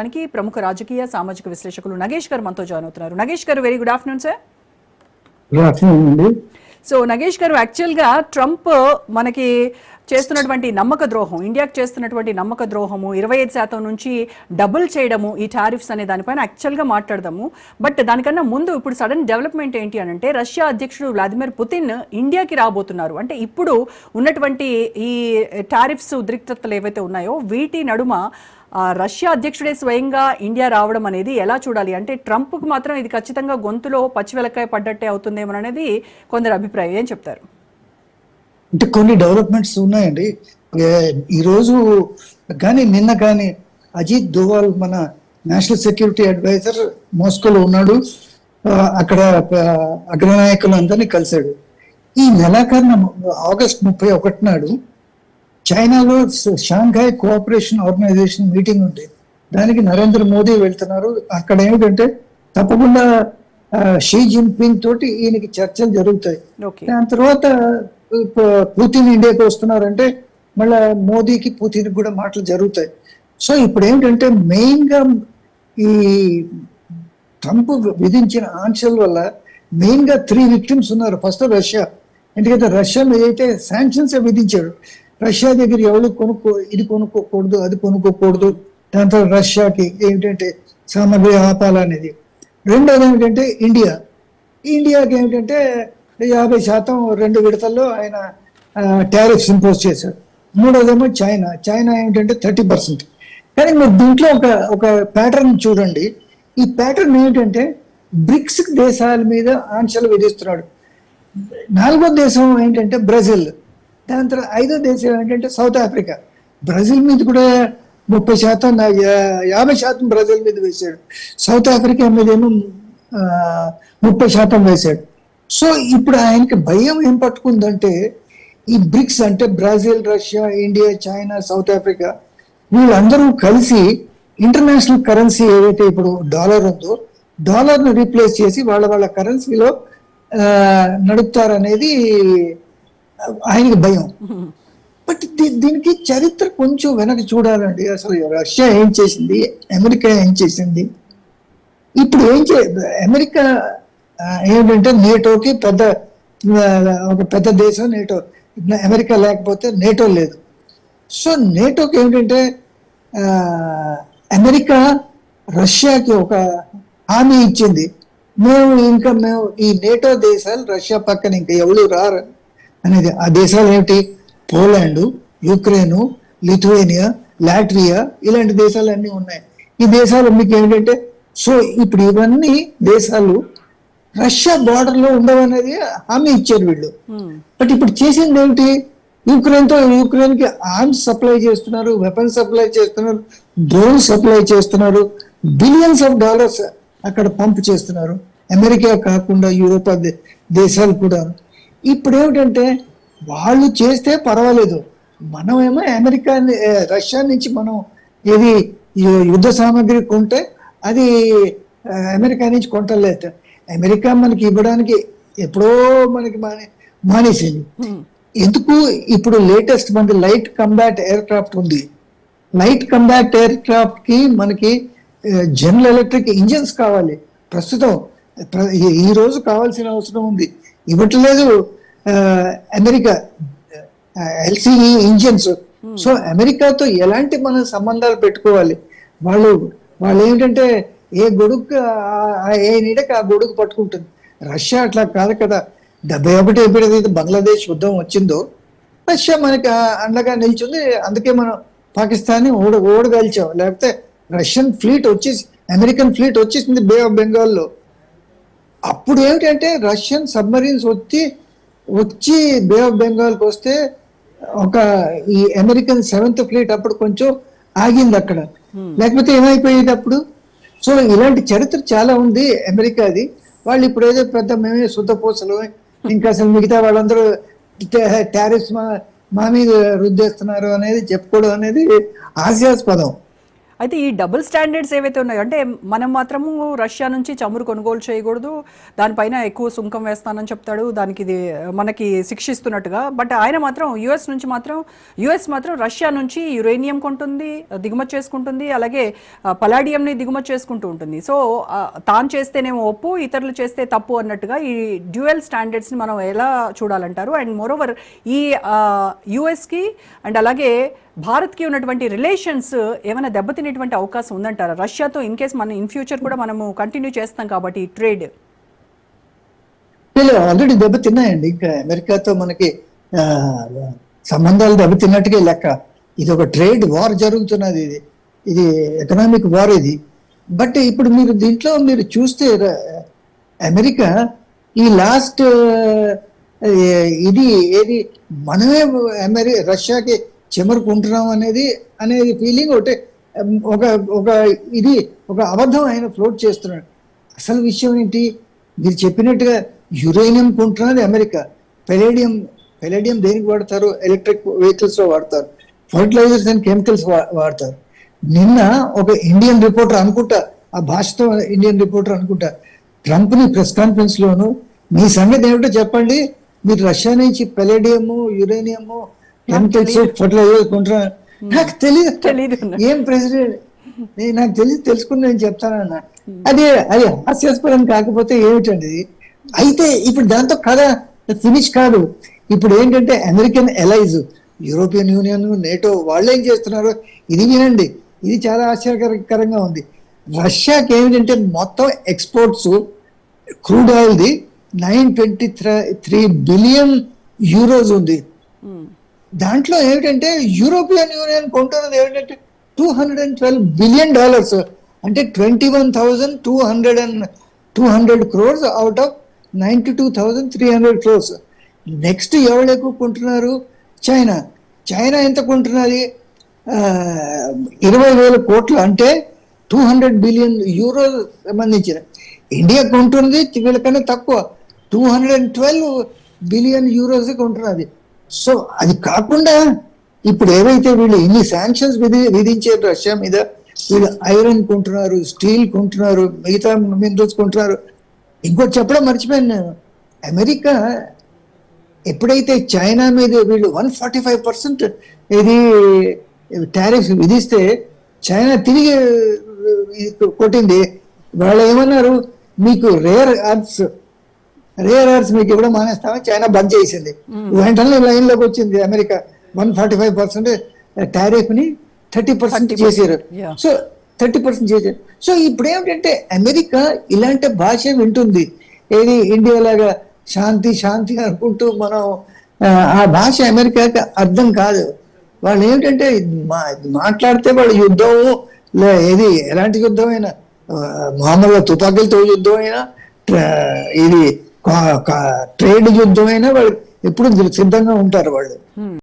దానికి ప్రముఖ రాజకీయ సామాజిక విశ్లేషకులు నగేష్ గారు మనతో జాయిన్ అవుతున్నారు. నగేష్ గారు, very good afternoon sir. Good afternoon అండి. సో నగేష్ గారు, యాక్చువల్గా ట్రంప్ మనకి చేస్తున్నటువంటి నమ్మక ద్రోహం, ఇండియాకి చేస్తున్నటువంటి నమ్మక ద్రోహము 25% నుంచి డబుల్ చేయడము ఈ టారిఫ్స్ అనే దానిపైన యాక్చువల్గా మాట్లాడదాము. బట్ దానికన్నా ముందు ఇప్పుడు సడన్ డెవలప్మెంట్ ఏంటి అని అంటే, రష్యా అధ్యక్షుడు వ్లాదిమిర్ పుతిన్ ఇండియాకి రాబోతున్నారు. అంటే ఇప్పుడు ఉన్నటువంటి ఈ టారిఫ్స్ ఉద్రిక్తతలు ఏవైతే ఉన్నాయో వీటి నడుమ రష్యా అధ్యక్షుడే స్వయంగా ఇండియా రావడం అనేది ఎలా చూడాలి? అంటే ట్రంప్కు మాత్రం ఇది ఖచ్చితంగా గొంతులో పచ్చివెలకాయ పడ్డట్టే అవుతుందేమో అనేది కొందరు అభిప్రాయం. ఏం చెప్తారు? అంటే కొన్ని డెవలప్మెంట్స్ ఉన్నాయండి ఈరోజు. కానీ నిన్న కానీ అజిత్ దోవాల్, మన నేషనల్ సెక్యూరిటీ అడ్వైజర్, మోస్కోలో ఉన్నాడు. అక్కడ అగ్రనాయకులు అందరినీ కలిశాడు. ఈ నెలాఖరున ఆగస్ట్ 31 నాడు చైనాలో షాంఘాయ్ కోఆపరేషన్ ఆర్గనైజేషన్ మీటింగ్ ఉంది. దానికి నరేంద్ర మోదీ వెళ్తున్నారు. అక్కడ ఏమిటంటే తప్పకుండా షీ జిన్పింగ్ తోటి ఈయనకి చర్చలు జరుగుతాయి. దాని తర్వాత పుతిన్ ఇండియాకి వస్తున్నారంటే మళ్ళా మోదీకి పుతిన్ కూడా మాటలు జరుగుతాయి. సో ఇప్పుడు ఏమిటంటే మెయిన్ గా ఈ ట్రంప్ విధించిన ఆంక్షల వల్ల మెయిన్ గా 3 విక్టిమ్స్ ఉన్నారు. ఫస్ట్ రష్యా, ఎందుకంటే రష్యా ఏదైతే శాంక్షన్స్ విధించాడు, రష్యా దగ్గర ఎవరు ఇది కొనుక్కోకూడదు, అది కొనుక్కోకూడదు. దాంతో రష్యాకి ఏమిటంటే సామగ్రి ఆపాలనేది. రెండోది ఏమిటంటే ఇండియాకి ఏమిటంటే 50% 2 విడతల్లో ఆయన టారిఫ్స్ ఇంపోజ్ చేశాడు. మూడోదేమో చైనా ఏమిటంటే 30%. కానీ మీరు దీంట్లో ఒక ప్యాటర్న్ చూడండి. ఈ ప్యాటర్న్ ఏమిటంటే బ్రిక్స్ దేశాల మీద ఆంక్షలు విధిస్తున్నాడు. 4వ దేశం ఏంటంటే బ్రెజిల్. దాని తర్వాత 5వ దేశం ఏంటంటే సౌత్ ఆఫ్రికా. బ్రెజిల్ మీద కూడా 30%, 50% బ్రెజిల్ మీద వేశాడు. సౌత్ ఆఫ్రికా మీద ఏమో 30% వేశాడు. సో ఇప్పుడు ఆయనకి భయం ఏం పట్టుకుందంటే, ఈ బ్రిక్స్ అంటే Brazil, Russia, India, China, south Africa వీళ్ళందరూ కలిసి ఇంటర్నేషనల్ కరెన్సీ ఏదైతే ఇప్పుడు డాలర్ ఉందో, డాలర్ను రీప్లేస్ చేసి వాళ్ళ కరెన్సీలో నడుపుతారనేది ఆయనకి భయం. బట్ దీనికి చరిత్ర కొంచెం వెనక్కి చూడాలండి. అసలు రష్యా ఏం చేసింది, అమెరికా ఏం చేసింది. ఇప్పుడు అమెరికా ఏమిటంటే నేటోకి ఒక పెద్ద దేశం నేటో. అమెరికా లేకపోతే నేటో లేదు. సో నేటోకి ఏమిటంటే అమెరికా రష్యాకి ఒక హామీ ఇచ్చింది, మేము ఈ నేటో దేశాలు రష్యా పక్కన ఇంకా ఎవరు రారు అనేది. ఆ దేశాలు ఏమిటి? పోలాండ్, యుక్రెయిన్, లిథువేనియా, లాట్వియా, ఇలాంటి దేశాలు అన్నీ ఉన్నాయి. ఈ దేశాలు మీకు ఏమిటంటే, సో ఇప్పుడు ఇవన్నీ దేశాలు రష్యా బార్డర్ లో ఉండవనేది హామీ ఇచ్చారు వీళ్ళు. బట్ ఇప్పుడు చేసింది ఏమిటి? యుక్రెయిన్ కి ఆర్మ్స్ సప్లై చేస్తున్నారు, వెపన్స్ సప్లై చేస్తున్నారు, డ్రోన్ సప్లై చేస్తున్నారు, బిలియన్స్ ఆఫ్ డాలర్స్ అక్కడ పంప్ చేస్తున్నారు. అమెరికా కాకుండా యూరోపా దేశాలు కూడా. ఇప్పుడు ఏమిటంటే వాళ్ళు చేస్తే పర్వాలేదు, మనమేమో రష్యా నుంచి మనం ఏది యుద్ధ సామాగ్రి కొంటే అది అమెరికా నుంచి కొంటలేదు. అమెరికా మనకి ఇవ్వడానికి ఎప్పుడో మనకి మానేసింది. ఎందుకు? ఇప్పుడు లేటెస్ట్ మనకి లైట్ కంబాట్ ఎయిర్ క్రాఫ్ట్ ఉంది. లైట్ కంబాట్ ఎయిర్ క్రాఫ్ట్ కి మనకి జనరల్ ఎలక్ట్రిక్ ఇంజిన్స్ కావాలి. ప్రస్తుతం ఈ రోజు కావాల్సిన అవసరం ఉంది, ఇవ్వట్లేదు అమెరికా ఎల్సిఈ ఇంజిన్స్. సో అమెరికాతో ఎలాంటి మన సంబంధాలు పెట్టుకోవాలి? వాళ్ళు ఏమిటంటే ఏ గొడుగు ఏ నీడకి ఆ గొడుగు పట్టుకుంటుంది. రష్యా అట్లా కాదు కదా. 71 ఎప్పుడైతే బంగ్లాదేశ్ యుద్ధం వచ్చిందో రష్యా మనకి అండగా నిల్చుంది. అందుకే మనం పాకిస్తాన్ని ఓడగలిచాం. లేకపోతే రష్యన్ ఫ్లీట్ వచ్చేసి అమెరికన్ ఫ్లీట్ వచ్చేసింది బే ఆఫ్ బెంగాల్లో. అప్పుడు ఏమిటంటే రష్యన్ సబ్మరీన్స్ వచ్చి బే ఆఫ్ బెంగాల్కి వస్తే ఈ అమెరికన్ 7th ఫ్లీట్ అప్పుడు కొంచెం ఆగింది అక్కడ, లేకపోతే ఏమైపోయేది అప్పుడు. సో ఇలాంటి చరిత్ర చాలా ఉంది అమెరికాది. వాళ్ళు ఇప్పుడు ఏదో పెద్ద మేమే శుద్ధపూసలు, ఇంకా అసలు మిగతా వాళ్ళందరూ టారిఫ్స్ మా మీద రుద్దేస్తున్నారు అనేది చెప్పుకోవడం అనేది హాస్యాస్పదం. అయితే ఈ డబుల్ స్టాండర్డ్స్ ఏవైతే ఉన్నాయో, అంటే మనం మాత్రము రష్యా నుంచి చమురు కొనుగోలు చేయకూడదు, దానిపైన ఎక్కువ సుంకం వేస్తానని చెప్తాడు, దానికి ఇది మనకి శిక్షిస్తున్నట్టుగా. బట్ ఆయన మాత్రం యుఎస్ మాత్రం రష్యా నుంచి యురేనియం కొంటుంది, దిగుమతి చేసుకుంటుంది, అలాగే పలాడియంని దిగుమతి చేసుకుంటూ ఉంటుంది. సో తాను చేస్తేనేమో ఒప్పు, ఇతరులు చేస్తే తప్పు అన్నట్టుగా ఈ డ్యూయల్ స్టాండర్డ్స్ని మనం ఎలా చూడాలంటారు? అండ్ మోరోవర్ ఈ యుఎస్కి అండ్ అలాగే భారత్కి ఉన్నటువంటి రిలేషన్స్ ఏమైనా దెబ్బతినేటువంటి అవకాశం ఉందంటారా రష్యాతో? ఇన్ కేస్ మనం ఇన్ ఫ్యూచర్ కూడా మనము కంటిన్యూ చేస్తాం కాబట్టి ట్రేడ్. ఆల్రెడీ దెబ్బతిన్నాయండి. ఇంకా అమెరికాతో మనకి సంబంధాలు దెబ్బతిన్నట్టుగా లెక్క. ఇది ఒక ట్రేడ్ వార్ జరుగుతున్నది, ఇది ఎకనామిక్ వార్ ఇది. బట్ ఇప్పుడు మీరు దీంట్లో మీరు చూస్తే అమెరికా ఈ లాస్ట్ ఇది ఏది మనమే రష్యాకి చెమరుకుంటున్నాం అనేది ఫీలింగ్ ఒకటి, ఒక ఇది ఒక అబద్ధం ఆయన ఫ్లోట్ చేస్తున్నాడు. అసలు విషయం ఏంటి? మీరు చెప్పినట్టుగా యురేనియం కొంటున్నది అమెరికా, పెలేడియం దేనికి వాడతారు? ఎలక్ట్రిక్ వెహికల్స్ లో వాడతారు, ఫర్టిలైజర్స్ అండ్ కెమికల్స్ వాడతారు. నిన్న ఒక ఇండియన్ రిపోర్టర్ అనుకుంటా, ఆ భాషతో ఇండియన్ రిపోర్టర్ అనుకుంటా, ట్రంప్ ని ప్రెస్ కాన్ఫరెన్స్ లోను మీ సంగతి ఏమిటో చెప్పండి, మీరు రష్యా నుంచి పెలేడియము, యురేనియము, కెమికల్స్, ఫర్టిలైజర్ కొంటున్నారు. నాకు తెలియదు ఏం ప్రెసిడెంట్, నాకు తెలుసుకుని నేను చెప్తానన్నా. అది హాస్యాస్పదం కాకపోతే ఏమిటండి? అయితే ఇప్పుడు దాంతో కథ ఫినిష్ కాదు. ఇప్పుడు ఏంటంటే అమెరికన్ ఎలైజ్, యూరోపియన్ యూనియన్, నేటో వాళ్ళు ఏం చేస్తున్నారు ఇది వినండి. ఇది చాలా ఆశ్చర్యకరంగా ఉంది. రష్యాకి ఏమిటంటే మొత్తం ఎక్స్పోర్ట్స్ క్రూడ్ ఆయిల్ది 923 బిలియన్ యూరోస్ ఉంది. దాంట్లో ఏమిటంటే యూరోపియన్ యూనియన్ కొంటున్నది ఏమిటంటే $212 బిలియన్, అంటే 21,200 crores out of 92,300 crores. Next ఎవరు ఎక్కువ కొంటున్నారు? చైనా ఎంత కొంటున్నది? 20,000 కోట్లు, అంటే 200 బిలియన్ యూరోస్ సంబంధించిన. ఇండియా కొంటున్నది వీళ్ళకన్నా తక్కువ, 212 బిలియన్ యూరోస్ కొంటున్నది. సో అది కాకుండా ఇప్పుడు ఏవైతే వీళ్ళు ఇన్ని శాంక్షన్స్ విధించారు రష్యా మీద, వీళ్ళు ఐరన్ కొంటున్నారు, స్టీల్ కొంటున్నారు, మిగతా మినరల్స్ కొంటున్నారు. ఇంకోటి చెప్పడం మర్చిపోయాను నేను, అమెరికా ఎప్పుడైతే చైనా మీద వీళ్ళు 145% ఇది టారిఫ్ విధిస్తే చైనా తిరిగి కొట్టింది. వాళ్ళు ఏమన్నారు, మీకు రేర్ అర్త్స్ మీకు ఇవ్వడం మానేస్తామని చైనా బంద్ చేసింది. వెంటనే లైన్ లోకి వచ్చింది అమెరికా. 145% టారిఫ్ ని 30% చేశారు. సో 30% చేశారు. సో ఇప్పుడు ఏమిటంటే అమెరికా ఇలాంటి భాష వింటుంది. ఏది ఇండియా లాగా శాంతి అనుకుంటూ మనం ఆ భాష అమెరికాకి అర్థం కాదు. వాళ్ళు ఏమిటంటే మాట్లాడితే వాళ్ళు యుద్ధం, ఏది ఎలాంటి యుద్ధం అయినా, మామూలుగా తుపాకీలతో యుద్ధం అయినా, ఇది ట్రేడ్ యుద్ధం అయినా వాళ్ళు ఎప్పుడు సిద్ధంగా ఉంటారు వాళ్ళు.